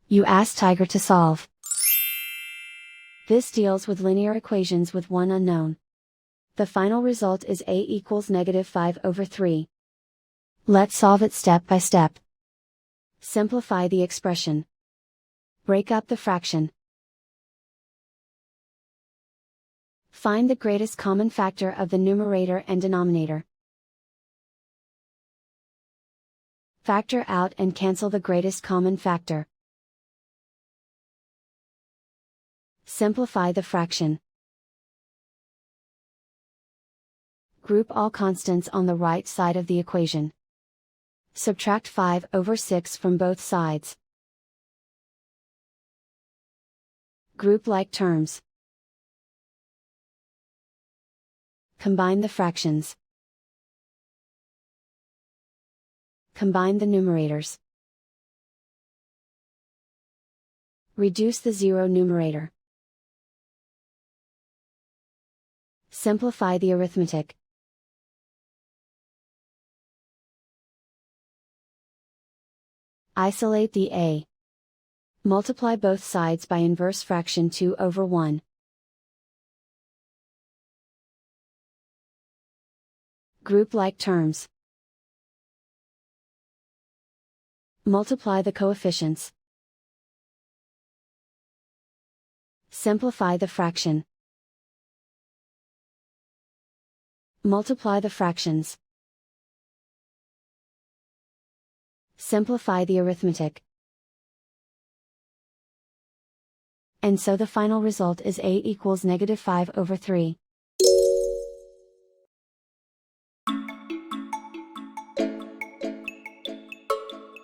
You ask Tiger to solve. This deals with linear equations with one unknown. The final result is a equals -5/3. Let's solve it step by step. Simplify the expression. Break up the fraction. Find the greatest common factor of the numerator and denominator. Factor out and cancel the greatest common factor. Simplify the fraction. Group all constants on the right side of the equation. Subtract 5/6 from both sides. Group like terms. Combine the fractions. Combine the numerators. Reduce the zero numerator. Simplify the arithmetic. Isolate the a. Multiply both sides by inverse fraction 2/1. Group like terms. Multiply the coefficients. Simplify the fraction. Multiply the fractions. Simplify the arithmetic. And so the final result is a equals -5/3.